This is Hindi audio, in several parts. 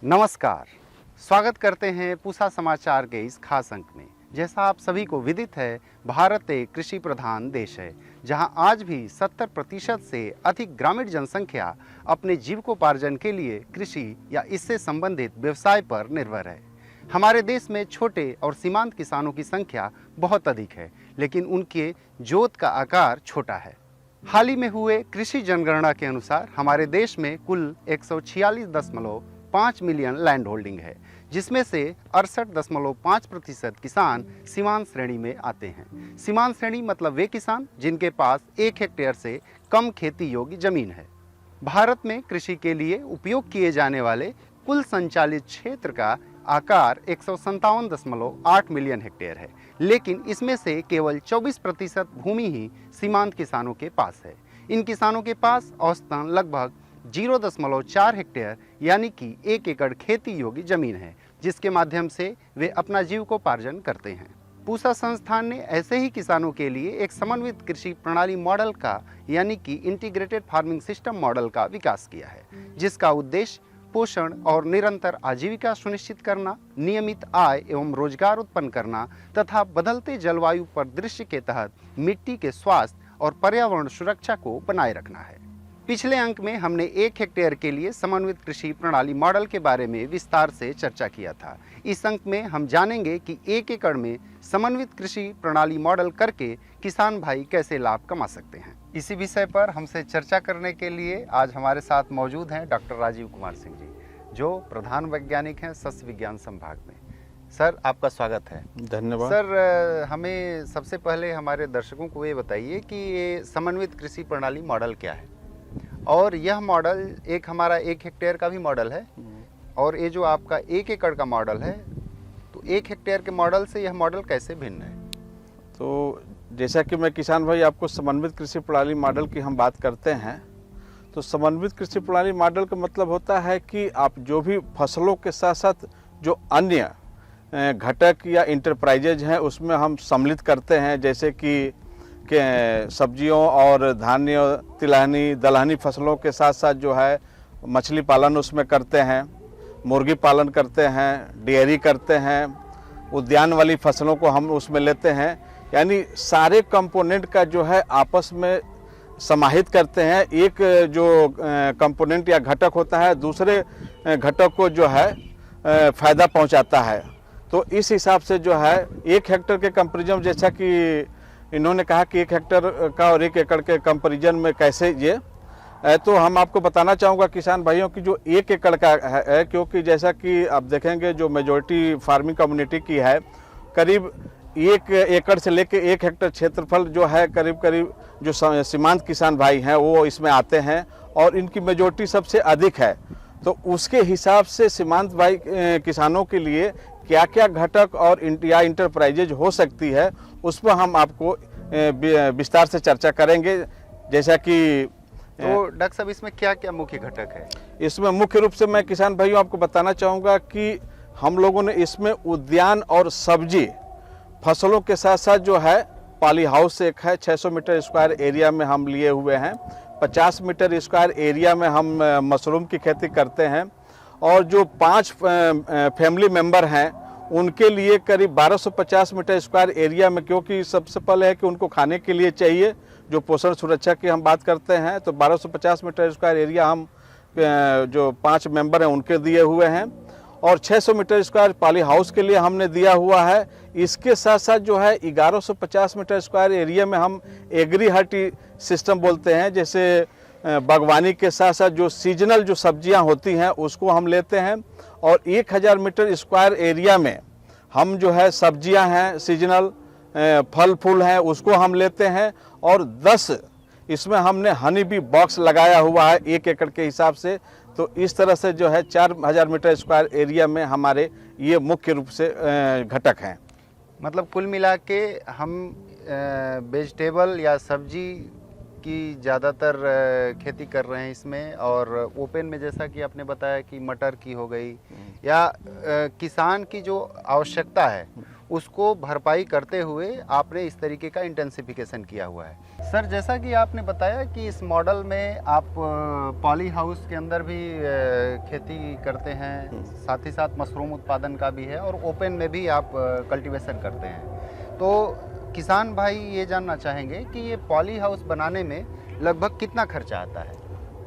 नमस्कार, स्वागत करते हैं पूसा समाचार के इस खास अंक में। जैसा आप सभी को विदित है, भारत एक कृषि प्रधान देश है, जहां आज भी 70% से अधिक ग्रामीण जनसंख्या अपने जीविकोपार्जन के लिए कृषि या इससे संबंधित व्यवसाय पर निर्भर है। हमारे देश में छोटे और सीमांत किसानों की संख्या बहुत अधिक है, लेकिन उनके जोत का आकार छोटा है। हाल ही में हुए कृषि जनगणना के अनुसार हमारे देश में कुल 146.5 मिलियन लैंड होल्डिंग है, जिसमें से 68.5% किसान सीमांत श्रेणी में आते हैं। सीमांत श्रेणी मतलब वे किसान जिनके पास 1 हेक्टेयर से कम खेती योग्य जमीन है। भारत में कृषि के लिए उपयोग किए जाने वाले कुल संचालित क्षेत्र का आकार 157.8 मिलियन हेक्टेयर है, लेकिन इसमें से केवल 24% भूमि ही सीमांत किसानों के पास है। इन किसानों के पास औसतन लगभग 0.4 हेक्टेयर यानी कि 1 एकड़ खेती योग्य जमीन है, जिसके माध्यम से वे अपना जीविकोपार्जन करते हैं। पूसा संस्थान ने ऐसे ही किसानों के लिए एक समन्वित कृषि प्रणाली मॉडल का यानी कि इंटीग्रेटेड फार्मिंग सिस्टम मॉडल का विकास किया है, जिसका उद्देश्य पोषण और निरंतर आजीविका सुनिश्चित करना, नियमित आय एवं रोजगार उत्पन्न करना तथा बदलते जलवायु परिदृश्य के तहत मिट्टी के स्वास्थ्य और पर्यावरण सुरक्षा को बनाए रखना है। पिछले अंक में हमने 1 हेक्टेयर के लिए समन्वित कृषि प्रणाली मॉडल के बारे में विस्तार से चर्चा किया था। इस अंक में हम जानेंगे कि 1 एकड़ में समन्वित कृषि प्रणाली मॉडल करके किसान भाई कैसे लाभ कमा सकते हैं। इसी विषय पर हमसे चर्चा करने के लिए आज हमारे साथ मौजूद हैं डॉक्टर राजीव कुमार सिंह जी, जो प्रधान वैज्ञानिक हैं सस्य विज्ञान संभाग में। सर, आपका स्वागत है। धन्यवाद। सर, हमें सबसे पहले हमारे दर्शकों को ये बताइए कि ये समन्वित कृषि प्रणाली मॉडल क्या है, और यह मॉडल एक हमारा 1 हेक्टेयर का भी मॉडल है, और ये जो आपका 1 एकड़ का मॉडल है, तो 1 हेक्टेयर के मॉडल से यह मॉडल कैसे भिन्न है? तो जैसा कि मैं किसान भाई आपको समन्वित कृषि प्रणाली मॉडल की हम बात करते हैं, तो समन्वित कृषि प्रणाली मॉडल का मतलब होता है कि आप जो भी फसलों के साथ साथ जो अन्य घटक या इंटरप्राइजेज हैं उसमें हम सम्मिलित करते हैं, जैसे कि सब्जियों और धान्य, तिलहनी, दलहनी फसलों के साथ साथ जो है मछली पालन उसमें करते हैं, मुर्गी पालन करते हैं, डेयरी करते हैं, उद्यान वाली फसलों को हम उसमें लेते हैं। यानी सारे कंपोनेंट का जो है आपस में समाहित करते हैं। एक जो कंपोनेंट या घटक होता है दूसरे घटक को जो है फ़ायदा पहुंचाता है। तो इस हिसाब से जो है 1 हेक्टेयर के कंपेरिजन, जैसा कि इन्होंने कहा कि 1 हेक्टेयर का और 1 एकड़ के कंपेरिजन में कैसे ये, तो हम आपको बताना चाहूँगा किसान भाइयों की जो 1 एकड़ का है, क्योंकि जैसा कि आप देखेंगे जो मेजॉरिटी फार्मिंग कम्युनिटी की है, करीब 1 एकड़ से लेकर 1 हेक्टेयर क्षेत्रफल जो है करीब करीब जो सीमांत किसान भाई हैं वो इसमें आते हैं, और इनकी मेजॉरिटी सबसे अधिक है। तो उसके हिसाब से सीमांत भाई किसानों के लिए क्या क्या घटक और या इंटरप्राइजेज हो सकती है, उस पर हम आपको विस्तार से चर्चा करेंगे। जैसा कि तो डॉक्टर साहब, इसमें क्या क्या मुख्य घटक है? इसमें मुख्य रूप से मैं किसान भाइयों आपको बताना चाहूँगा कि हम लोगों ने इसमें उद्यान और सब्जी फसलों के साथ साथ जो है पॉली हाउस एक है, 600 मीटर स्क्वायर एरिया में हम लिए हुए हैं। 50 मीटर स्क्वायर एरिया में हम मशरूम की खेती करते हैं, और जो 5 फैमिली मेंबर हैं उनके लिए करीब 1250 मीटर स्क्वायर एरिया में, क्योंकि सबसे पहले है कि उनको खाने के लिए चाहिए, जो पोषण सुरक्षा की हम बात करते हैं, तो 1250 मीटर स्क्वायर एरिया हम जो 5 मेंबर हैं उनके दिए हुए हैं, और 600 मीटर स्क्वायर पॉली हाउस के लिए हमने दिया हुआ है। इसके साथ साथ जो है 1150 मीटर स्क्वायर एरिया में हम एग्री हर्टी सिस्टम बोलते हैं, जैसे बागवानी के साथ साथ जो सीजनल जो सब्जियां होती हैं उसको हम लेते हैं, और 1000 मीटर स्क्वायर एरिया में हम जो है सब्जियां हैं सीजनल, फल फूल हैं उसको हम लेते हैं, और 10 इसमें हमने हनी बी बॉक्स लगाया हुआ है 1 एकड़ के हिसाब से। तो इस तरह से जो है 4000 मीटर स्क्वायर एरिया में हमारे ये मुख्य रूप से घटक हैं। मतलब कुल मिला के हम वेजिटेबल या सब्जी की ज़्यादातर खेती कर रहे हैं इसमें, और ओपन में जैसा कि आपने बताया कि मटर की हो गई, या किसान की जो आवश्यकता है उसको भरपाई करते हुए आपने इस तरीके का इंटेंसिफिकेशन किया हुआ है। सर, जैसा कि आपने बताया कि इस मॉडल में आप पॉली हाउस के अंदर भी खेती करते हैं, साथ ही साथ मशरूम उत्पादन का भी है और ओपन में भी आप कल्टीवेशन करते हैं। तो किसान भाई ये जानना चाहेंगे कि ये पॉली हाउस बनाने में लगभग कितना खर्चा आता है?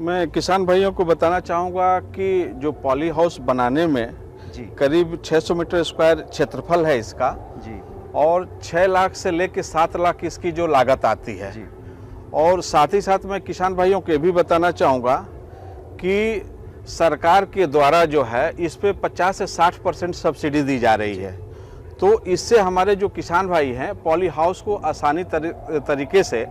मैं किसान भाइयों को बताना चाहूँगा कि जो पॉली हाउस बनाने में जी करीब 600 मीटर स्क्वायर क्षेत्रफल है इसका, जी और 6 लाख से लेकर 7 लाख इसकी जो लागत आती है। जी और साथ ही साथ मैं किसान भाइयों को ये भी बताना चाहूँगा कि सरकार के द्वारा जो है इस पे 50 से 60% सब्सिडी दी जा रही है। तो इससे हमारे जो किसान भाई हैं पॉली हाउस को आसानी तरीके से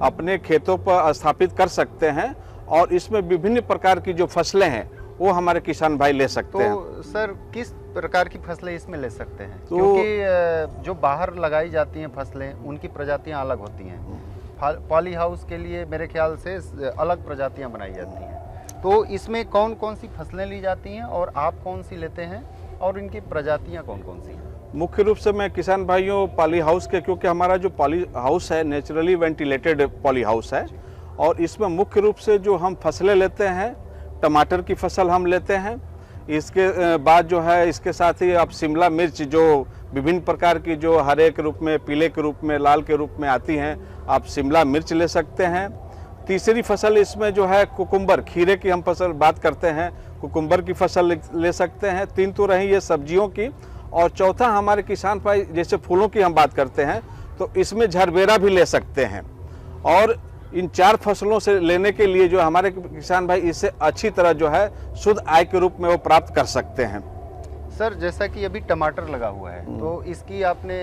अपने खेतों पर स्थापित कर सकते हैं और इसमें विभिन्न प्रकार की जो फसलें हैं वो हमारे किसान भाई ले सकते हैं। तो सर, किस प्रकार की फसलें इसमें ले सकते हैं? तो क्योंकि जो बाहर लगाई जाती हैं फसलें, उनकी प्रजातियां अलग होती हैं। पॉली हाउस के लिए मेरे ख्याल से अलग प्रजातियां बनाई जाती हैं। तो इसमें कौन कौन सी फसलें ली जाती हैं और आप कौन सी लेते हैं और इनकी प्रजातियां कौन कौन सी हैं? मुख्य रूप से मैं किसान भाइयों पॉली हाउस के, क्योंकि हमारा जो पॉली हाउस है नेचुरली वेंटिलेटेड पॉली हाउस है, और इसमें मुख्य रूप से जो हम फसलें लेते हैं, टमाटर की फसल हम लेते हैं। इसके बाद जो है इसके साथ ही आप शिमला मिर्च जो विभिन्न प्रकार की जो हरे के रूप में, पीले के रूप में, लाल के रूप में आती हैं, आप शिमला मिर्च ले सकते हैं। तीसरी फसल इसमें जो है कुकुम्बर, खीरे की हम फसल बात करते हैं, कुकुम्बर की फसल ले सकते हैं। 3 तो रही ये सब्जियों की, और चौथा हमारे किसान भाई जैसे फूलों की हम बात करते हैं तो इसमें झरबेरा भी ले सकते हैं। और इन 4 फसलों से लेने के लिए जो हमारे किसान भाई इससे अच्छी तरह जो है शुद्ध आय के रूप में वो प्राप्त कर सकते हैं। सर, जैसा कि अभी टमाटर लगा हुआ है, तो इसकी आपने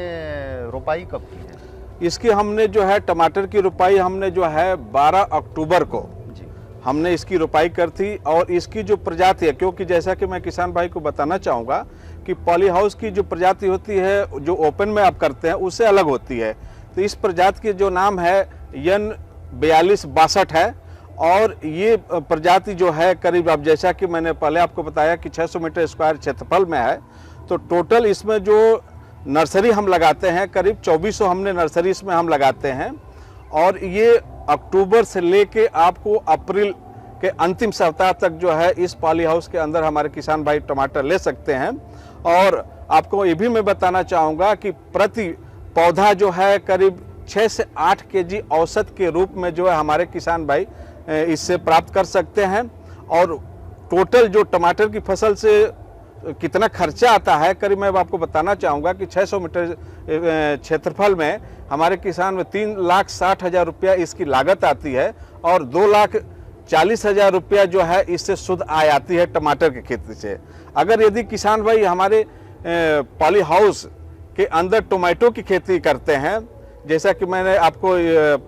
रोपाई कब की है? इसकी हमने जो है टमाटर की रोपाई हमने जो है 12 अक्टूबर को जी हमने इसकी रोपाई कर थी। और इसकी जो प्रजाति है, क्योंकि जैसा कि मैं किसान भाई को बताना चाहूँगा कि पॉली हाउस की जो प्रजाति होती है जो ओपन में आप करते हैं उससे अलग होती है। तो इस प्रजाति की जो नाम है यन 4262 है, और ये प्रजाति जो है करीब, अब जैसा कि मैंने पहले आपको बताया कि 600 मीटर स्क्वायर क्षेत्रफल में है, तो टोटल इसमें जो नर्सरी हम लगाते हैं करीब 2400 हमने नर्सरी इसमें हम लगाते हैं। और ये अक्टूबर से लेके आपको अप्रैल के अंतिम सप्ताह तक जो है इस पॉली हाउस के अंदर हमारे किसान भाई टमाटर ले सकते हैं। और आपको ये भी मैं बताना चाहूँगा कि प्रति पौधा जो है करीब 6 से 8 केजी औसत के रूप में जो है हमारे किसान भाई इससे प्राप्त कर सकते हैं। और टोटल जो टमाटर की फसल से कितना खर्चा आता है करीब मैं आपको बताना चाहूँगा कि 600 मीटर क्षेत्रफल में हमारे किसान में 3,60,000 रुपया इसकी लागत आती है, और 2,40,000 रुपया जो है इससे शुद्ध आय आती है टमाटर की खेती से। अगर यदि किसान भाई हमारे पॉली हाउस के अंदर टोमेटो की खेती करते हैं, जैसा कि मैंने आपको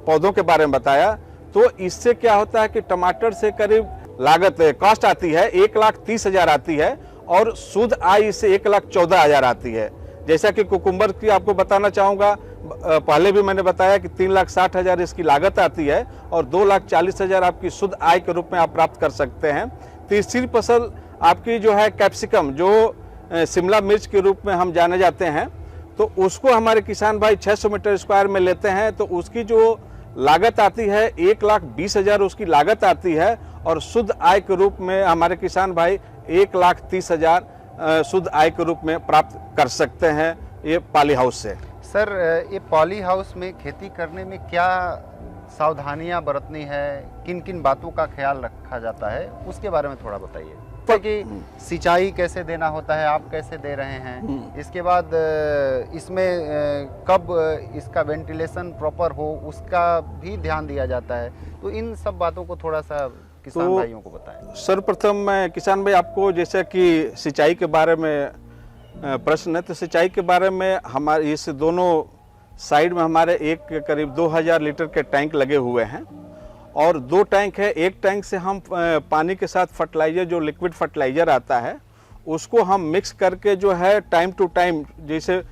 पौधों के बारे में बताया, तो इससे क्या होता है कि टमाटर से करीब लागत कॉस्ट आती है 1,30,000 आती है, और शुद्ध आय इससे 1,14,000 आती है। जैसा कि कुकुम्बर की आपको बताना चाहूँगा, पहले भी मैंने बताया कि 3,60,000 इसकी लागत आती है और 2,40,000 आपकी शुद्ध आय के रूप में आप प्राप्त कर सकते हैं। तीसरी फसल आपकी जो है कैप्सिकम, जो शिमला मिर्च के रूप में हम जाने जाते हैं, तो उसको हमारे किसान भाई 600 मीटर स्क्वायर में लेते हैं, तो उसकी जो लागत आती है 1,20,000 उसकी लागत आती है, और शुद्ध आय के रूप में हमारे किसान भाई 1,30,000 शुद्ध आय के रूप में प्राप्त कर सकते हैं ये पॉली हाउस से। सर, ये पॉली हाउस में खेती करने में क्या सावधानियां बरतनी है, किन किन बातों का ख्याल रखा जाता है, उसके बारे में थोड़ा बताइए। कि सिंचाई कैसे देना होता है, आप कैसे दे रहे हैं, इसके बाद इसमें कब इसका वेंटिलेशन प्रॉपर हो उसका भी ध्यान दिया जाता है। तो इन सब बातों को थोड़ा सा किसान भाइयों को बताएं। सर्वप्रथम मैं किसान भाई आपको, जैसे कि सिंचाई के बारे में प्रश्न है, तो सिंचाई के बारे में हमारे इस दोनों साइड में हमारे एक करीब 2000 लीटर के टैंक लगे हुए हैं, और 2 टैंक है। एक टैंक से हम पानी के साथ फर्टिलाइज़र, जो लिक्विड फर्टिलाइज़र आता है, उसको हम मिक्स करके जो है टाइम टू टाइम, जैसे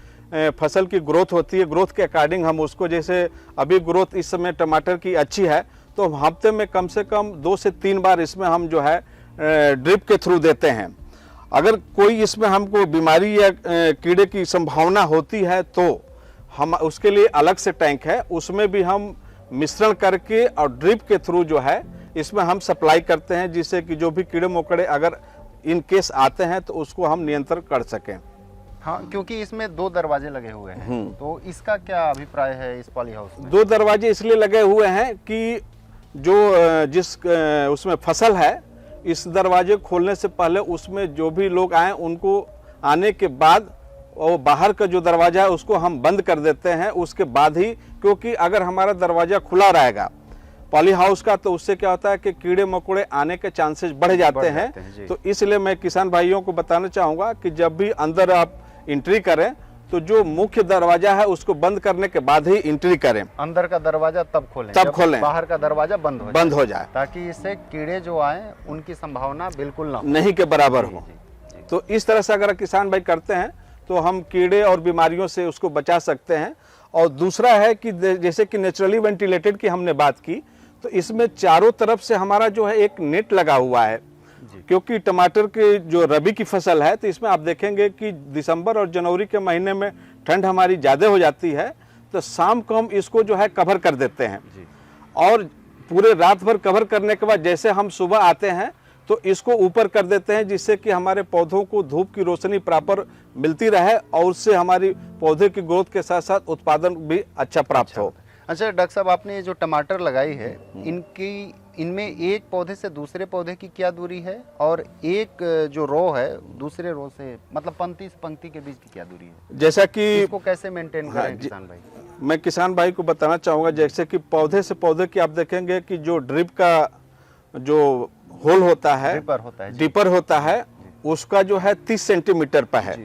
फसल की ग्रोथ होती है, ग्रोथ के अकॉर्डिंग हम उसको, जैसे अभी ग्रोथ इस समय टमाटर की अच्छी है, तो हफ्ते में कम से कम 2 से 3 बार इसमें हम जो है ड्रिप के थ्रू देते हैं। अगर कोई इसमें हमको बीमारी या कीड़े की संभावना होती है तो हम उसके लिए अलग से टैंक है, उसमें भी हम मिश्रण करके और ड्रिप के थ्रू जो है इसमें हम सप्लाई करते हैं, जिससे कि जो भी कीड़े मकोड़े अगर इन केस आते हैं तो उसको हम नियंत्रण कर सकें। हाँ, क्योंकि इसमें 2 दरवाजे लगे हुए हैं, तो इसका क्या अभिप्राय है इस पॉली हाउस में? 2 दरवाजे इसलिए लगे हुए हैं कि जो जिस उसमें फसल है, इस दरवाजे खोलने से पहले उसमें जो भी लोग आए उनको आने के बाद और बाहर का जो दरवाजा है उसको हम बंद कर देते हैं उसके बाद ही, क्योंकि अगर हमारा दरवाजा खुला रहेगा पॉली हाउस का तो उससे क्या होता है कि कीड़े मकोड़े आने के चांसेस बढ़ जाते हैं। तो इसलिए मैं किसान भाइयों को बताना चाहूँगा कि जब भी अंदर आप एंट्री करें तो जो मुख्य दरवाजा है उसको बंद करने के बाद ही एंट्री करें। अंदर का दरवाजा तब खोलें, बाहर का दरवाजा बंद हो जाए, ताकि इससे कीड़े जो आए उनकी संभावना बिल्कुल ना नहीं के बराबर हो। तो इस तरह से अगर किसान भाई करते हैं तो हम कीड़े और बीमारियों से उसको बचा सकते हैं। और दूसरा है कि जैसे कि नेचुरली वेंटिलेटेड की हमने बात की, तो इसमें चारों तरफ से हमारा जो है एक नेट लगा हुआ है, क्योंकि टमाटर के जो रबी की फसल है तो इसमें आप देखेंगे कि दिसंबर और जनवरी के महीने में ठंड हमारी ज़्यादा हो जाती है, तो शाम को हम इसको जो है कवर कर देते हैं और पूरे रात भर कवर करने के बाद जैसे हम सुबह आते हैं तो इसको ऊपर कर देते हैं, जिससे कि हमारे पौधों को धूप की रोशनी प्रॉपर मिलती रहे और उससे हमारी पौधे की ग्रोथ के साथ साथ उत्पादन भी अच्छा प्राप्त हो। अच्छा डॉक्टर साहब, आपने ये जो टमाटर लगाई है इनमें एक पौधे से दूसरे पौधे की क्या दूरी है, और एक जो रो है दूसरे रो से मतलब पंक्ति से पंक्ति के बीच की क्या दूरी है? जैसा कि इसको कैसे मेंटेन करें किसान भाई? मैं किसान भाई को बताना चाहूँगा, जैसे कि पौधे से पौधे की आप देखेंगे कि जो ड्रिप का जो होल होता है, डिपर होता है, उसका जो है 30 सेंटीमीटर पर है,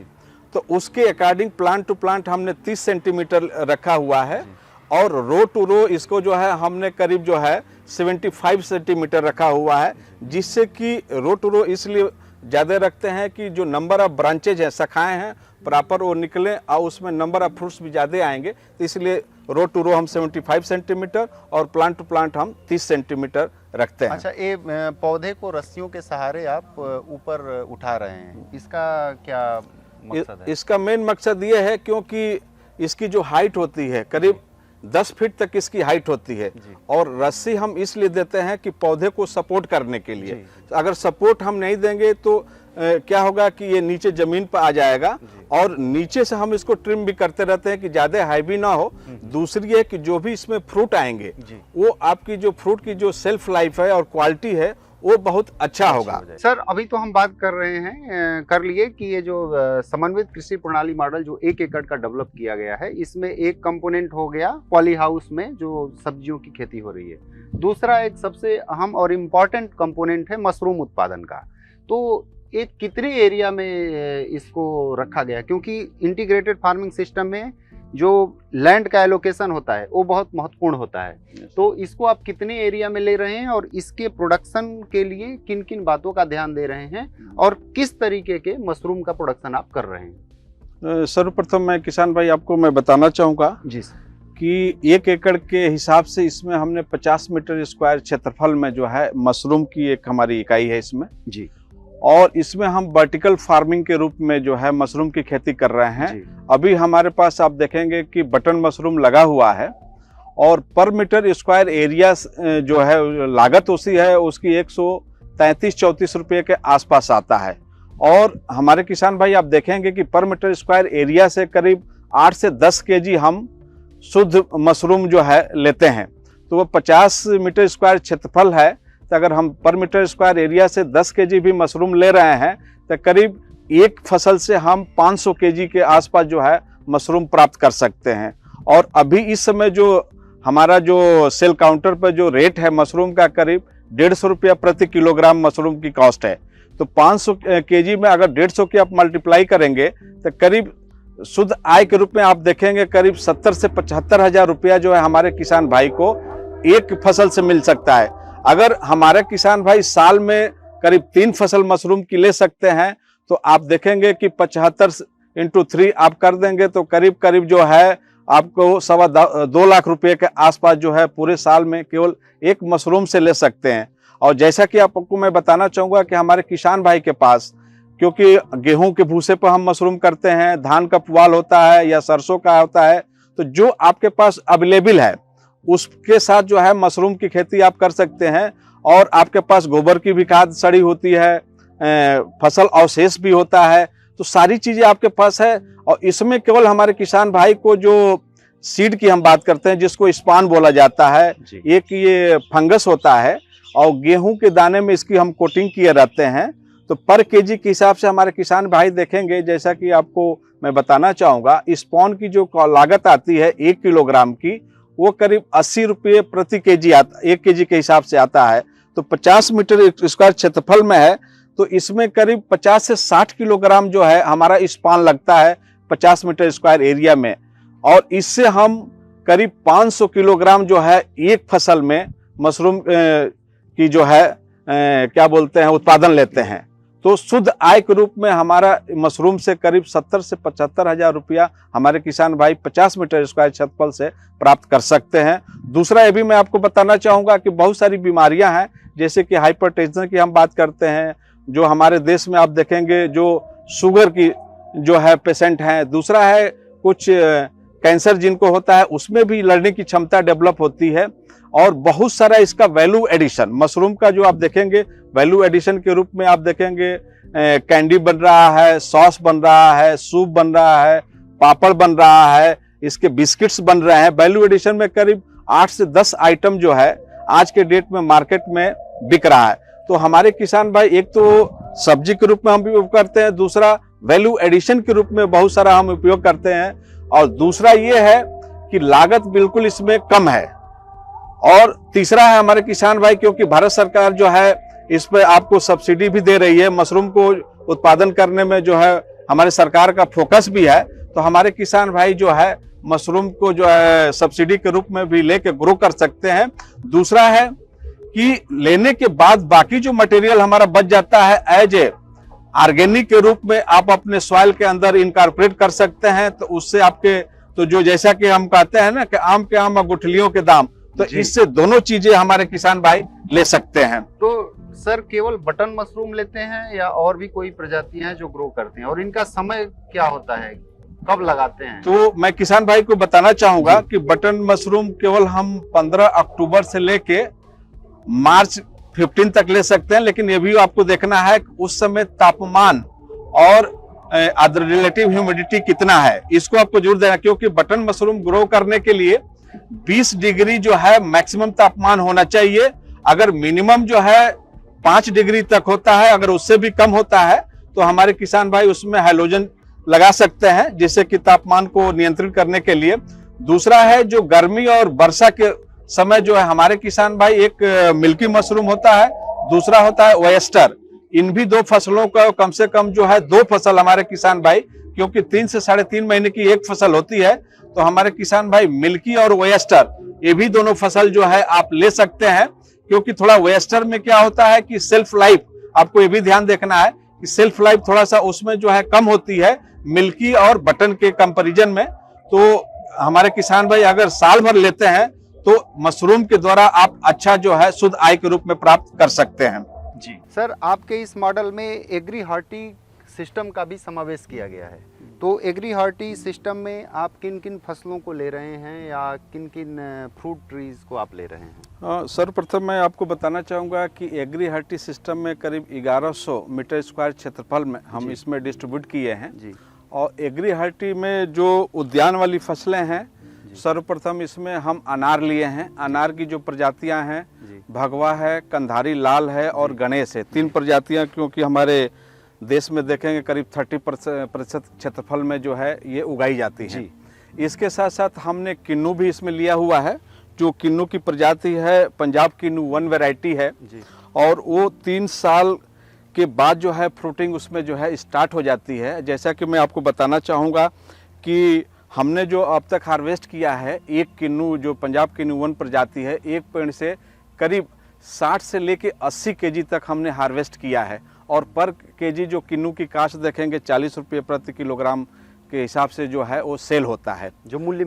तो उसके अकॉर्डिंग प्लांट टू प्लांट हमने 30 सेंटीमीटर रखा हुआ है और रो टू रो इसको जो है हमने करीब जो है 75 सेंटीमीटर रखा हुआ है, जिससे कि रो टू रो इसलिए ज़्यादा रखते हैं कि जो नंबर ऑफ ब्रांचेज हैं, शाखाएं हैं, प्रॉपर वो निकलें और उसमें नंबर ऑफ फ्रूट्स भी ज़्यादा आएंगे, तो इसलिए रो टू रो हम 75 सेंटीमीटर और प्लांट टू प्लांट हम 30 सेंटीमीटर रखते हैं। अच्छा, ये पौधे को रस्सियों के सहारे आप ऊपर उठा रहे हैं, इसका क्या मकसद है? इसका मेन मकसद ये है क्योंकि इसकी जो हाइट होती है करीब 10 फीट तक इसकी हाइट होती है, और रस्सी हम इसलिए देते हैं कि पौधे को सपोर्ट करने के लिए। अगर सपोर्ट हम नहीं देंगे तो क्या होगा कि ये नीचे जमीन पर आ जाएगा, और नीचे से हम इसको ट्रिम भी करते रहते हैं कि ज़्यादा हाईवी ना हो। दूसरी है कि जो भी इसमें फ्रूट आएंगे वो आपकी जो फ्रूट की जो सेल्फ लाइफ है और क्वालिटी है वो बहुत अच्छा होगा। सर, अभी तो हम बात कर रहे हैं कर लिए कि ये जो समन्वित कृषि प्रणाली मॉडल जो 1 एकड़ का डेवलप किया गया है, इसमें एक कंपोनेंट हो गया पॉली हाउस में जो सब्जियों की खेती हो रही है, दूसरा एक सबसे अहम और इम्पॉर्टेंट कंपोनेंट है मशरूम उत्पादन का। तो एक कितने एरिया में इसको रखा गया, क्योंकि इंटीग्रेटेड फार्मिंग सिस्टम में जो लैंड का एलोकेशन होता है वो बहुत महत्वपूर्ण होता है, तो इसको आप कितने एरिया में ले रहे हैं और इसके प्रोडक्शन के लिए किन किन बातों का ध्यान दे रहे हैं और किस तरीके के मशरूम का प्रोडक्शन आप कर रहे हैं? सर्वप्रथम मैं किसान भाई आपको मैं बताना चाहूँगा जी कि 1 एकड़ के हिसाब से इसमें हमने 50 मीटर स्क्वायर क्षेत्रफल में जो है मशरूम की एक हमारी इकाई है इसमें जी, और इसमें हम वर्टिकल फार्मिंग के रूप में जो है मशरूम की खेती कर रहे हैं। अभी हमारे पास आप देखेंगे कि बटन मशरूम लगा हुआ है और पर मीटर स्क्वायर एरिया जो है लागत उसी है उसकी 133-34 रुपये के आसपास आता है। और हमारे किसान भाई आप देखेंगे कि पर मीटर स्क्वायर एरिया से करीब 8 से 10 केजी हम शुद्ध मशरूम जो है लेते हैं, तो वो 50 मीटर स्क्वायर क्षेत्रफल है, तो अगर हम पर मीटर स्क्वायर एरिया से 10 केजी भी मशरूम ले रहे हैं तो करीब एक फसल से हम 500 केजी के आसपास जो है मशरूम प्राप्त कर सकते हैं। और अभी इस समय जो हमारा जो सेल काउंटर पर जो रेट है मशरूम का करीब 150 रुपया प्रति किलोग्राम मशरूम की कॉस्ट है, तो 500 केजी में अगर 150 की आप मल्टीप्लाई करेंगे तो करीब शुद्ध आय के रूप में आप देखेंगे करीब 70 से 75 हज़ार रुपया जो है हमारे किसान भाई को एक फसल से मिल सकता है। अगर हमारे किसान भाई साल में करीब 3 फसल मशरूम की ले सकते हैं तो आप देखेंगे कि 75 × 3 आप कर देंगे तो करीब करीब जो है आपको 2 लाख रुपए के आसपास जो है पूरे साल में केवल एक मशरूम से ले सकते हैं। और जैसा कि आपको मैं बताना चाहूँगा कि हमारे किसान भाई के पास क्योंकि गेहूं के भूसे पर हम मशरूम करते हैं, धान का पुआल होता है या सरसों का होता है, तो जो आपके पास अवेलेबल है उसके साथ जो है मशरूम की खेती आप कर सकते हैं। और आपके पास गोबर की भी खाद सड़ी होती है, फसल अवशेष भी होता है, तो सारी चीजें आपके पास है। और इसमें केवल हमारे किसान भाई को जो सीड की हम बात करते हैं, जिसको स्पान बोला जाता है, एक ये फंगस होता है और गेहूं के दाने में इसकी हम कोटिंग किए रहते हैं। तो पर केजी के हिसाब से हमारे किसान भाई देखेंगे, जैसा कि आपको मैं बताना चाहूँगा, स्पान की जो लागत आती है 1 किलोग्राम की, वो करीब 80 रुपये प्रति केजी आता, 1 केजी के हिसाब से आता है। तो 50 मीटर स्क्वायर क्षेत्रफल में है, तो इसमें करीब 50 से 60 किलोग्राम जो है हमारा स्पान लगता है 50 मीटर स्क्वायर एरिया में। और इससे हम करीब 500 किलोग्राम जो है एक फसल में मशरूम की जो है क्या बोलते हैं उत्पादन लेते हैं। तो शुद्ध आय के रूप में हमारा मशरूम से करीब 70 से 75 हजार रुपया हमारे किसान भाई 50 मीटर स्क्वायर क्षेत्रफल से प्राप्त कर सकते हैं। दूसरा ये भी मैं आपको बताना चाहूँगा कि बहुत सारी बीमारियां हैं, जैसे कि हाइपरटेंशन की हम बात करते हैं, जो हमारे देश में आप देखेंगे जो शुगर की जो है पेशेंट हैं। दूसरा है कुछ कैंसर जिनको होता है, उसमें भी लड़ने की क्षमता डेवलप होती है। और बहुत सारा इसका वैल्यू एडिशन, मशरूम का जो आप देखेंगे वैल्यू एडिशन के रूप में आप देखेंगे कैंडी बन रहा है, सॉस बन रहा है, सूप बन रहा है, पापड़ बन रहा है, इसके बिस्किट्स बन रहे हैं। वैल्यू एडिशन में करीब 8 से 10 आइटम जो है आज के डेट में मार्केट में बिक रहा है। तो हमारे किसान भाई एक तो सब्जी के रूप में हम उपयोग करते हैं, दूसरा वैल्यू एडिशन के रूप में बहुत सारा हम उपयोग करते हैं, और दूसरा ये है कि लागत बिल्कुल इसमें कम है। और तीसरा है हमारे किसान भाई, क्योंकि भारत सरकार जो है इस पे आपको सब्सिडी भी दे रही है, मशरूम को उत्पादन करने में जो है हमारे सरकार का फोकस भी है, तो हमारे किसान भाई जो है मशरूम को जो है सब्सिडी के रूप में भी लेके ग्रो कर सकते हैं। दूसरा है कि लेने के बाद बाकी जो मटेरियल हमारा बच जाता है एज ए ऑर्गेनिक के रूप में आप अपने सॉइल के अंदर इनकॉर्पोरेट कर सकते हैं। तो उससे आपके तो जो जैसा कि हम कहते हैं ना कि आम के आम और गुठलियों के दाम, तो इससे दोनों चीजें हमारे किसान भाई ले सकते हैं। तो सर केवल बटन मशरूम लेते हैं या और भी कोई प्रजातियां हैं जो ग्रो करते हैं, और इनका समय क्या होता है, कब लगाते हैं? तो मैं किसान भाई को बताना चाहूंगा कि बटन मशरूम केवल हम 15 अक्टूबर से लेके मार्च 15 तक ले सकते हैं, लेकिन ये भी आपको देखना है उस समय तापमान और रिलेटिव ह्यूमिडिटी कितना है, इसको आपको जरूर देना, क्योंकि बटन मशरूम ग्रो करने के लिए 20 डिग्री जो है मैक्सिमम तापमान होना चाहिए। अगर मिनिमम जो है 5 डिग्री तक होता है, अगर उससे भी कम होता है तो हमारे किसान भाई उसमें हैलोजन लगा सकते हैं, जिससे कि तापमान को नियंत्रित करने के लिए। दूसरा है जो गर्मी और वर्षा के समय जो है हमारे किसान भाई, एक मिल्की मशरूम होता है, दूसरा होता है ओयस्टर। इन भी 2 फसलों का कम से कम जो है 2 फसल हमारे किसान भाई, क्योंकि 3 से 3.5 महीने की एक फसल होती है, तो हमारे किसान भाई मिल्की और ओयस्टर ये भी दोनों फसल जो है आप ले सकते हैं। क्योंकि थोड़ा ओयस्टर में क्या होता है कि सेल्फ लाइफ, आपको ये भी ध्यान देखना है कि सेल्फ लाइफ थोड़ा सा उसमें जो है कम होती है मिल्की और बटन के कंपैरिजन में। तो हमारे किसान भाई अगर साल भर लेते हैं तो मशरूम के द्वारा आप अच्छा जो है शुद्ध आय के रूप में प्राप्त कर सकते हैं। जी सर, आपके इस मॉडल में एग्री हॉर्टी सिस्टम का भी समावेश किया गया है, तो एग्री हॉर्टी सिस्टम में आप किन किन फसलों को ले रहे हैं या किन किन फ्रूट ट्रीज को आप ले रहे हैं? सर्वप्रथम मैं आपको बताना चाहूँगा कि एग्री हॉर्टी सिस्टम में करीब 1100 मीटर स्क्वायर क्षेत्रफल में हम इसमें डिस्ट्रीब्यूट किए हैं जी। और एग्री हॉर्टी में जो उद्यान वाली फसलें हैं, सर्वप्रथम इसमें हम अनार लिए हैं। अनार की जो प्रजातियां हैं, भगवा है, कंधारी लाल है और गणेश है, 3 प्रजातियां, क्योंकि हमारे देश में देखेंगे करीब 30% क्षेत्रफल में जो है ये उगाई जाती है। इसके साथ साथ हमने किन्नू भी इसमें लिया हुआ है, जो किन्नू की प्रजाति है पंजाब किन्नू 1 वैरायटी है जी। और वो 3 साल के बाद जो है फ्रूटिंग उसमें जो है स्टार्ट हो जाती है। जैसा कि मैं आपको बताना चाहूँगा कि हमने जो अब तक हार्वेस्ट किया है, एक किन्नू जो पंजाब किन्नू 1 प्रजाति है, एक पेड़ से करीब 60 से लेके 80 केजी तक हमने हार्वेस्ट किया है। और पर केजी जो किन्नू की कास्ट देखेंगे 40 रुपये प्रति किलोग्राम के हिसाब से जो है वो सेल होता है, जो मूल्य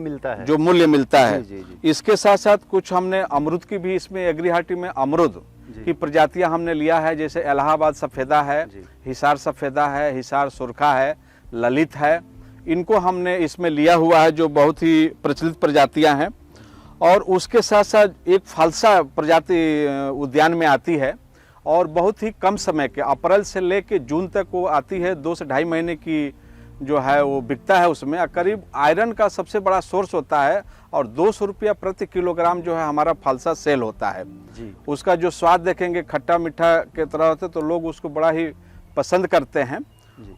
मिलता है। जी। इसके साथ साथ कुछ हमने अमरूद की भी इसमें एग्री हॉर्टी में अमरूद की प्रजातियां हमने लिया है, जैसे इलाहाबाद सफ़ेदा है, हिसार सफ़ेदा है, हिसार सुरखा है, ललित है, इनको हमने इसमें लिया हुआ है जो बहुत ही प्रचलित प्रजातियां हैं। और उसके साथ साथ एक फालसा प्रजाति उद्यान में आती है और बहुत ही कम समय के अप्रैल से लेकर जून तक वो आती है, 2 से ढाई महीने की जो है वो बिकता है। उसमें करीब आयरन का सबसे बड़ा सोर्स होता है और 200 रुपया प्रति किलोग्राम जो है हमारा फालसा सेल होता है जी। उसका जो स्वाद देखेंगे खट्टा मीठा के तरह होता है, तो लोग उसको बड़ा ही पसंद करते हैं।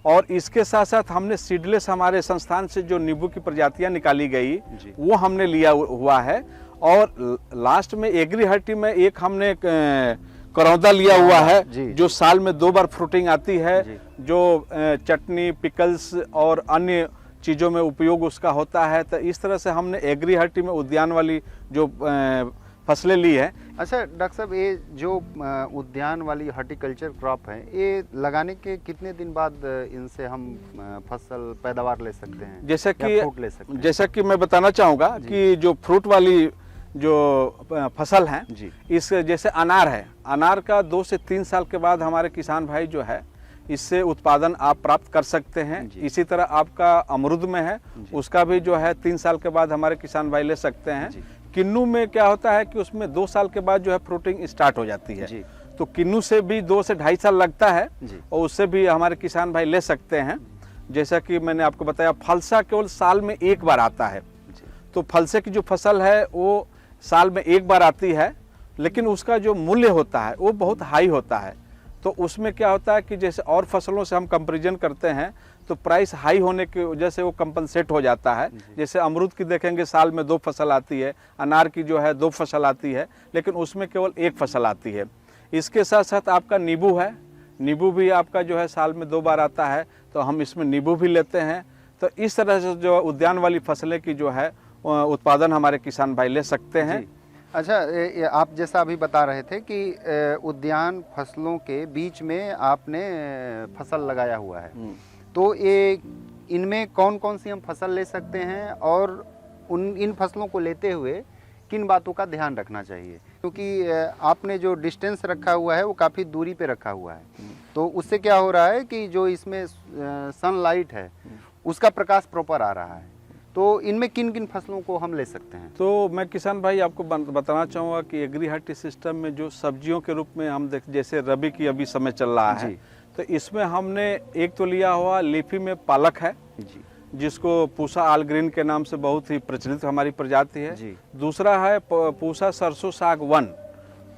और इसके साथ साथ हमने सीडलेस हमारे संस्थान से जो नींबू की प्रजातियां निकाली गई वो हमने लिया हुआ है। और लास्ट में एग्री हर्टी में एक हमने करौदा लिया हुआ है जो साल में 2 बार फ्रूटिंग आती है, जो चटनी, पिकल्स और अन्य चीज़ों में उपयोग उसका होता है। तो इस तरह से हमने एग्री हर्टी में उद्यान वाली जो फसलें ली है। अच्छा डॉक्टर साहब, ये जो उद्यान वाली हॉर्टिकल्चर क्रॉप है, ये लगाने के कितने दिन बाद इनसे हम फसल पैदावार ले सकते हैं, जैसे कि फ्रूट ले सकते हैं? जैसा कि मैं बताना चाहूँगा कि जो फ्रूट वाली जो फसल है, इस जैसे अनार है, अनार का 2 से 3 साल के बाद हमारे किसान भाई जो है इससे उत्पादन आप प्राप्त कर सकते हैं। इसी तरह आपका अमरूद में है, उसका भी जो है 3 साल के बाद हमारे किसान भाई ले सकते हैं। किन्नू में क्या होता है कि उसमें 2 साल के बाद जो है फ्रूटिंग स्टार्ट हो जाती है, तो किन्नू से भी 2 से ढाई साल लगता है और उससे भी हमारे किसान भाई ले सकते हैं। जैसा कि मैंने आपको बताया, फलसा केवल साल में 1 बार आता है, तो फलसे की जो फसल है वो साल में 1 बार आती है, लेकिन उसका जो मूल्य होता है वो बहुत हाई होता है। तो उसमें क्या होता है कि जैसे और फसलों से हम कंपैरिजन करते हैं तो प्राइस हाई होने की वजह से वो कंपनसेट हो जाता है। जैसे अमरूद की देखेंगे साल में 2 फसल आती है, अनार की जो है 2 फसल आती है, लेकिन उसमें केवल 1 फसल आती है। इसके साथ साथ आपका नींबू है, नींबू भी आपका जो है साल में 2 बार आता है, तो हम इसमें नींबू भी लेते हैं। तो इस तरह से जो उद्यान वाली फसलें की जो है उत्पादन हमारे किसान भाई ले सकते हैं। अच्छा, आप जैसा अभी बता रहे थे कि उद्यान फसलों के बीच में आपने फसल लगाया हुआ है, तो ये इनमें कौन कौन सी हम फसल ले सकते हैं और इन फसलों को लेते हुए किन बातों का ध्यान रखना चाहिए? क्योंकि आपने जो डिस्टेंस रखा हुआ है वो काफ़ी दूरी पे रखा हुआ है, तो उससे क्या हो रहा है कि जो इसमें सनलाइट है उसका प्रकाश प्रॉपर आ रहा है। तो इनमें किन किन फसलों को हम ले सकते हैं? तो मैं किसान भाई आपको बताना चाहूँगा कि एग्री हर्टी सिस्टम में जो सब्जियों के रूप में हम जैसे रबी की अभी समय चल रहा है, तो इसमें हमने एक तो लिया हुआ लीफी में पालक है जी, जिसको पूसा आल ग्रीन के नाम से बहुत ही प्रचलित हमारी प्रजाति है जी। दूसरा है पूसा सरसों साग 1,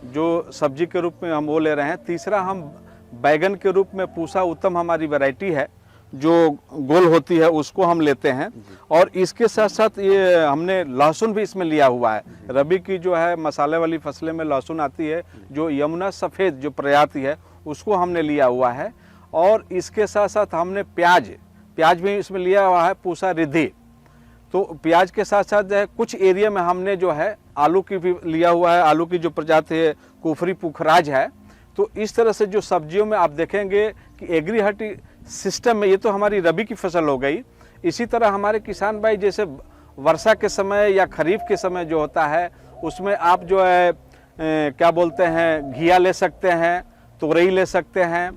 जो सब्जी के रूप में हम वो ले रहे हैं। तीसरा हम बैगन के रूप में पूसा उत्तम हमारी वैरायटी है जो गोल होती है, उसको हम लेते हैं। और इसके साथ साथ ये हमने लहसुन भी इसमें लिया हुआ है। रबी की जो है मसाले वाली फसलें में लहसुन आती है, जो यमुना सफ़ेद जो प्रजाति है उसको हमने लिया हुआ है। और इसके साथ साथ हमने प्याज भी इसमें लिया हुआ है, पूसा रिद्धि। तो प्याज के साथ साथ जो है कुछ एरिया में हमने जो है आलू की भी लिया हुआ है, आलू की जो प्रजाति है कुफरी पुखराज है। तो इस तरह से जो सब्जियों में आप देखेंगे कि एग्री हर्टी सिस्टम में, ये तो हमारी रबी की फसल हो गई। इसी तरह हमारे किसान भाई जैसे वर्षा के समय या खरीफ के समय जो होता है उसमें आप जो है क्या बोलते हैं, घिया ले सकते हैं, तोरई ले सकते हैं,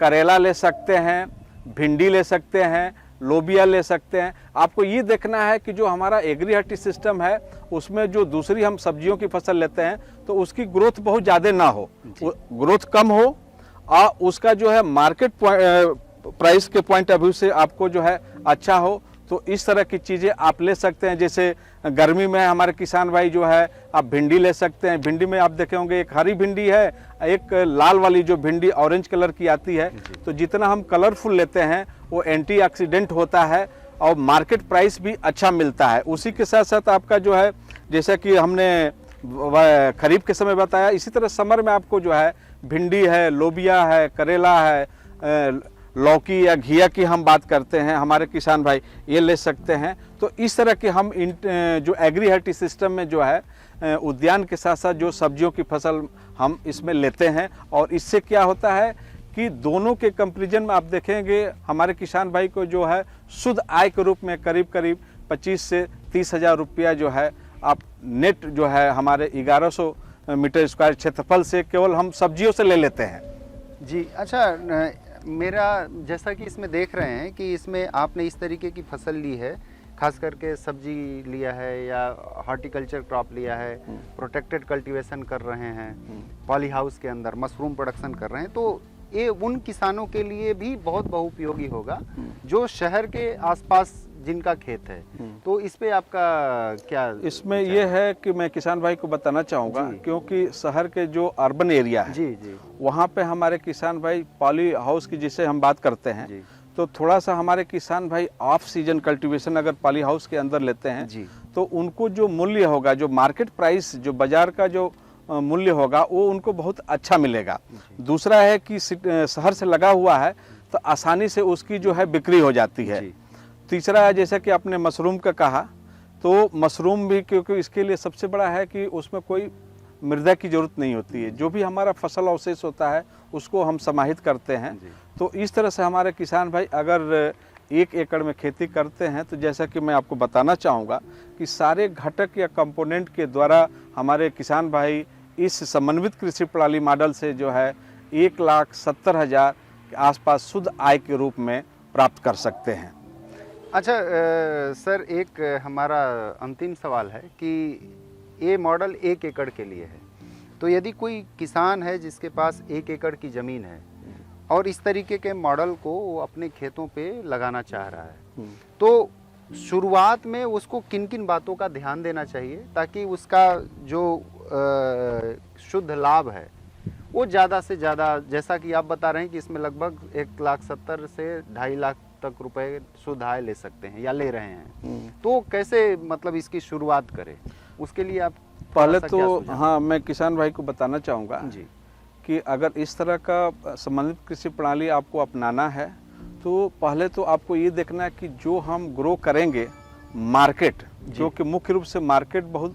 करेला ले सकते हैं, भिंडी ले सकते हैं, लोबिया ले सकते हैं। आपको ये देखना है कि जो हमारा एग्री हर्टी सिस्टम है उसमें जो दूसरी हम सब्जियों की फसल लेते हैं तो उसकी ग्रोथ बहुत ज़्यादा ना हो, ग्रोथ कम हो, और उसका जो है मार्केट प्राइस के पॉइंट ऑफ व्यू से आपको जो है अच्छा हो। तो इस तरह की चीज़ें आप ले सकते हैं। जैसे गर्मी में हमारे किसान भाई जो है आप भिंडी ले सकते हैं। भिंडी में आप देखे होंगे एक हरी भिंडी है, एक लाल वाली जो भिंडी ऑरेंज कलर की आती है। तो जितना हम कलरफुल लेते हैं वो एंटीऑक्सीडेंट होता है और मार्केट प्राइस भी अच्छा मिलता है। उसी के साथ साथ आपका जो है जैसा कि हमने खरीफ के समय बताया, इसी तरह समर में आपको जो है भिंडी है, लोबिया है, करेला है, लौकी या घिया की हम बात करते हैं, हमारे किसान भाई ये ले सकते हैं। तो इस तरह के हम जो एग्री हर्टी सिस्टम में जो है उद्यान के साथ साथ जो सब्जियों की फसल हम इसमें लेते हैं। और इससे क्या होता है कि दोनों के कंपैरिजन में आप देखेंगे हमारे किसान भाई को जो है शुद्ध आय के रूप में करीब 25 से 30 हज़ार रुपया जो है आप नेट जो है हमारे 1100 मीटर स्क्वायर क्षेत्रफल से केवल हम सब्जियों से ले लेते हैं। जी अच्छा, मेरा जैसा कि इसमें देख रहे हैं कि इसमें आपने इस तरीके की फसल ली है, खास करके सब्जी लिया है या हॉर्टिकल्चर क्रॉप लिया है, प्रोटेक्टेड कल्टीवेशन कर रहे हैं, पॉली हाउस के अंदर मशरूम प्रोडक्शन कर रहे हैं, तो ये उन किसानों के लिए भी बहुत बहुपयोगी होगा जो शहर के आसपास जिनका खेत है। तो इस पे आपका क्या? इसमें ये है कि मैं किसान भाई को बताना चाहूँगा, क्योंकि शहर के जो अर्बन एरिया है जी वहाँ पे हमारे किसान भाई पॉली हाउस की जिसे हम बात करते हैं, तो थोड़ा सा हमारे किसान भाई ऑफ सीजन कल्टीवेशन अगर पॉली हाउस के अंदर लेते हैं तो उनको जो मूल्य होगा, जो मार्केट प्राइस, जो बाजार का जो मूल्य होगा, वो उनको बहुत अच्छा मिलेगा। दूसरा है कि शहर से लगा हुआ है तो आसानी से उसकी जो है बिक्री हो जाती है। तीसरा है, जैसा कि आपने मशरूम का कहा, तो मशरूम भी क्योंकि इसके लिए सबसे बड़ा है कि उसमें कोई मृदा की जरूरत नहीं होती है। जो भी हमारा फसल अवशेष होता है उसको हम समाहित करते हैं। तो इस तरह से हमारे किसान भाई अगर 1 एकड़ में खेती करते हैं तो जैसा कि मैं आपको बताना चाहूँगा कि सारे घटक या कंपोनेंट के द्वारा हमारे किसान भाई इस समन्वित कृषि प्रणाली मॉडल से जो है 1,70,000 के आसपास शुद्ध आय के रूप में प्राप्त कर सकते हैं। अच्छा सर, एक हमारा अंतिम सवाल है कि ये मॉडल 1 एकड़ के लिए है, तो यदि कोई किसान है जिसके पास 1 एकड़ की ज़मीन है और इस तरीके के मॉडल को वो अपने खेतों पे लगाना चाह रहा है, तो शुरुआत में उसको किन किन बातों का ध्यान देना चाहिए ताकि उसका जो शुद्ध लाभ है वो ज़्यादा से ज़्यादा, जैसा कि आप बता रहे हैं कि इसमें लगभग 1,70,000 से 2.5 लाख तक रुपए शुद्ध आय ले सकते हैं या ले रहे हैं, तो कैसे मतलब इसकी शुरुआत करें, उसके लिए आप पहले तो हाँ, मैं किसान भाई को बताना चाहूँगा जी कि अगर इस तरह का समन्वित कृषि प्रणाली आपको अपनाना है तो पहले तो आपको ये देखना है कि जो हम ग्रो करेंगे मार्केट, जो कि मुख्य रूप से मार्केट बहुत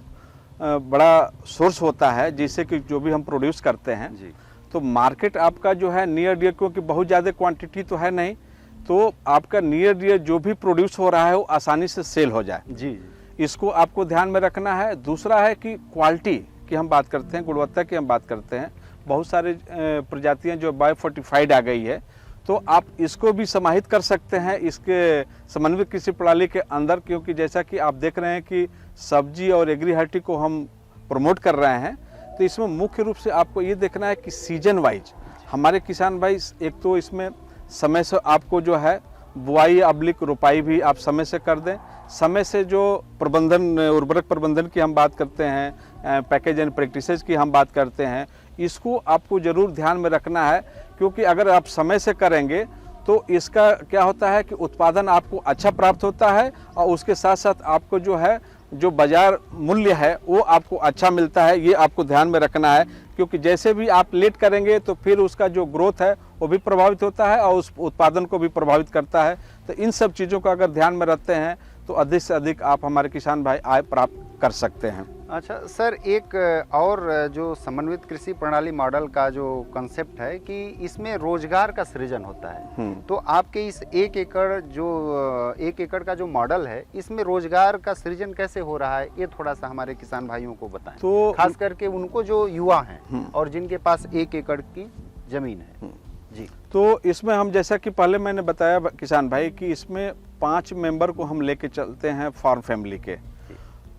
बड़ा सोर्स होता है, जिससे कि जो भी हम प्रोड्यूस करते हैं तो मार्केट आपका जो है नियर डियर, क्योंकि बहुत ज़्यादा क्वांटिटी तो है नहीं, तो आपका नियर डियर जो भी प्रोड्यूस हो रहा है वो आसानी से सेल हो जाए। जी, इसको आपको ध्यान में रखना है। दूसरा है कि क्वालिटी की हम बात करते हैं, गुणवत्ता की हम बात करते हैं, बहुत सारे प्रजातियां जो बायोफोर्टिफाइड आ गई है, तो आप इसको भी समाहित कर सकते हैं इसके समन्वित कृषि प्रणाली के अंदर, क्योंकि जैसा कि आप देख रहे हैं कि सब्जी और एग्री हर्टी को हम प्रमोट कर रहे हैं, तो इसमें मुख्य रूप से आपको ये देखना है कि सीजन वाइज हमारे किसान भाई एक तो इसमें समय से आपको जो है बुआई अब्लिक रोपाई भी आप समय से कर दें, समय से जो प्रबंधन, उर्वरक प्रबंधन की हम बात करते हैं, पैकेज एंड प्रैक्टिसेस की हम बात करते हैं, इसको आपको ज़रूर ध्यान में रखना है, क्योंकि अगर आप समय से करेंगे तो इसका क्या होता है कि उत्पादन आपको अच्छा प्राप्त होता है और उसके साथ साथ आपको जो है जो बाजार मूल्य है वो आपको अच्छा मिलता है। ये आपको ध्यान में रखना है, क्योंकि जैसे भी आप लेट करेंगे तो फिर उसका जो ग्रोथ है वो भी प्रभावित होता है और उस उत्पादन को भी प्रभावित करता है। तो इन सब चीज़ों का अगर ध्यान में रखते हैं तो अधिक से अधिक आप हमारे किसान भाई आय प्राप्त कर सकते हैं। अच्छा सर, एक और जो समन्वित कृषि प्रणाली मॉडल का जो कंसेप्ट है कि इसमें रोजगार का सृजन होता है, तो आपके इस 1 एकड़ का जो मॉडल है इसमें रोजगार का सृजन कैसे हो रहा है, ये थोड़ा सा हमारे किसान भाइयों को बताएं, तो खास करके उनको जो युवा हैं और जिनके पास 1 एकड़ की जमीन है। जी, तो इसमें हम जैसा कि पहले मैंने बताया किसान भाई कि इसमें 5 मेंबर को हम लेके चलते हैं फार्म फैमिली के,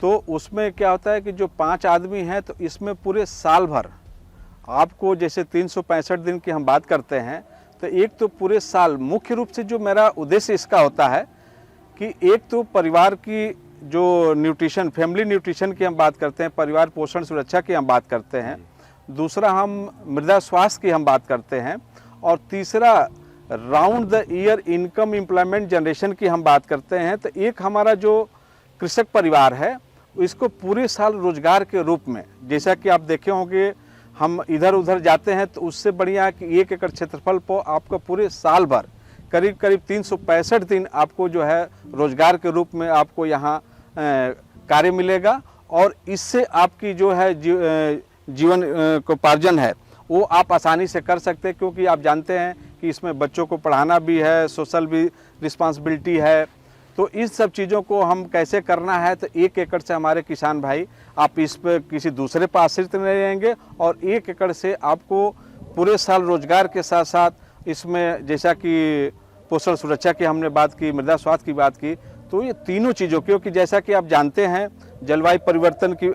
तो उसमें क्या होता है कि जो 5 आदमी हैं तो इसमें पूरे साल भर आपको, जैसे 365 दिन की हम बात करते हैं, तो एक तो पूरे साल मुख्य रूप से जो मेरा उद्देश्य इसका होता है कि एक तो परिवार की जो न्यूट्रिशन, फैमिली न्यूट्रिशन की हम बात करते हैं, परिवार पोषण सुरक्षा की हम बात करते हैं, दूसरा हम मृदा स्वास्थ्य की हम बात करते हैं, और तीसरा round the year income employment generation की हम बात करते हैं। तो एक हमारा जो कृषक परिवार है इसको पूरे साल रोजगार के रूप में, जैसा कि आप देखे होंगे हम इधर उधर जाते हैं, तो उससे बढ़िया है कि 1 एकड़ क्षेत्रफल पर आपको पूरे साल भर करीब करीब 365 दिन आपको जो है रोजगार के रूप में आपको यहाँ कार्य मिलेगा, और इससे आपकी जो है जीवन को उपार्जन है वो आप आसानी से कर सकते हैं, क्योंकि आप जानते हैं कि इसमें बच्चों को पढ़ाना भी है, सोशल भी रिस्पॉन्सिबिलिटी है, तो इन सब चीज़ों को हम कैसे करना है, तो 1 एकड़ से हमारे किसान भाई आप इस पर किसी दूसरे पर आश्रित नहीं रहेंगे और 1 एकड़ से आपको पूरे साल रोजगार के साथ साथ इसमें जैसा कि पोषण सुरक्षा की हमने बात की, मृदा स्वास्थ्य की बात की, तो ये तीनों चीज़ों, क्योंकि जैसा कि आप जानते हैं जलवायु परिवर्तन की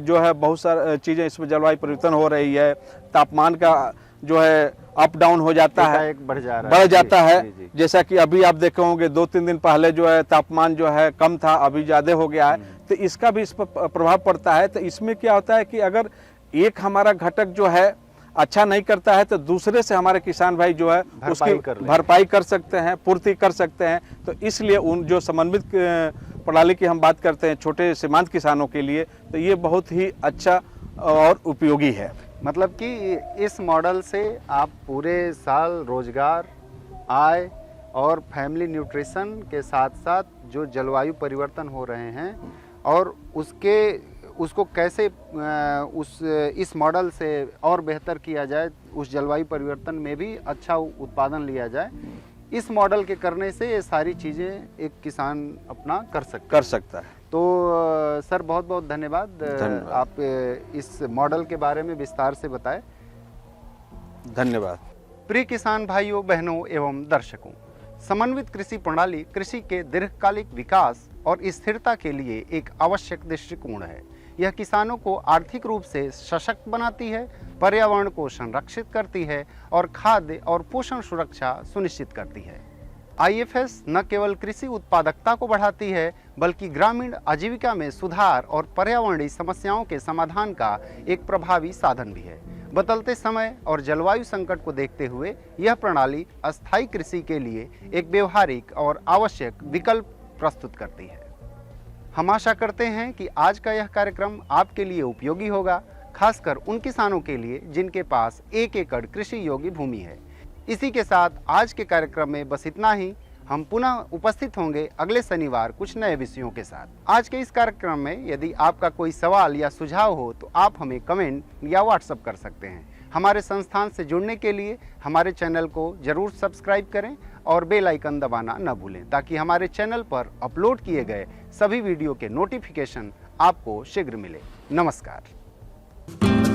जो है बहुत सारी चीज़ें इसमें जलवायु परिवर्तन हो रही है, तापमान का जो है अप डाउन हो जाता है, बढ़ जाता है। जी। जैसा कि अभी आप देखे होंगे 2-3 दिन पहले जो है तापमान जो है कम था, अभी ज़्यादा हो गया है, तो इसका भी इस पर प्रभाव पड़ता है। तो इसमें क्या होता है कि अगर एक हमारा घटक जो है अच्छा नहीं करता है तो दूसरे से हमारे किसान भाई जो है उसकी भरपाई कर सकते हैं, पूर्ति कर सकते हैं। तो इसलिए उन जो समन्वित प्रणाली की हम बात करते हैं छोटे सीमांत किसानों के लिए, तो ये बहुत ही अच्छा और उपयोगी है। मतलब कि इस मॉडल से आप पूरे साल रोजगार, आय और फैमिली न्यूट्रिशन के साथ साथ जो जलवायु परिवर्तन हो रहे हैं और उसको कैसे इस मॉडल से और बेहतर किया जाए, उस जलवायु परिवर्तन में भी अच्छा उत्पादन लिया जाए, इस मॉडल के करने से ये सारी चीज़ें एक किसान अपना कर सकता है। तो सर बहुत बहुत धन्यवाद। आप इस मॉडल के बारे में विस्तार से बताएं। धन्यवाद। प्रिय किसान भाइयों, बहनों एवं दर्शकों, समन्वित कृषि प्रणाली कृषि के दीर्घकालिक विकास और स्थिरता के लिए एक आवश्यक दृष्टिकोण है। यह किसानों को आर्थिक रूप से सशक्त बनाती है, पर्यावरण को संरक्षित करती है और खाद्य और पोषण सुरक्षा सुनिश्चित करती है। IFS न केवल कृषि उत्पादकता को बढ़ाती है बल्कि ग्रामीण आजीविका में सुधार और पर्यावरणीय समस्याओं के समाधान का एक प्रभावी साधन भी है। बदलते समय और जलवायु संकट को देखते हुए यह प्रणाली अस्थायी कृषि के लिए एक व्यवहारिक और आवश्यक विकल्प प्रस्तुत करती है। हम आशा करते हैं कि आज का यह कार्यक्रम आपके लिए उपयोगी होगा, खासकर उन किसानों के लिए जिनके पास 1 एकड़ कृषि योग्य भूमि है। इसी के साथ आज के कार्यक्रम में बस इतना ही। हम पुनः उपस्थित होंगे अगले शनिवार कुछ नए विषयों के साथ। आज के इस कार्यक्रम में यदि आपका कोई सवाल या सुझाव हो तो आप हमें कमेंट या व्हाट्सएप कर सकते हैं। हमारे संस्थान से जुड़ने के लिए हमारे चैनल को जरूर सब्सक्राइब करें और बेल आइकन दबाना न भूलें, ताकि हमारे चैनल पर अपलोड किए गए सभी वीडियो के नोटिफिकेशन आपको शीघ्र मिले। नमस्कार।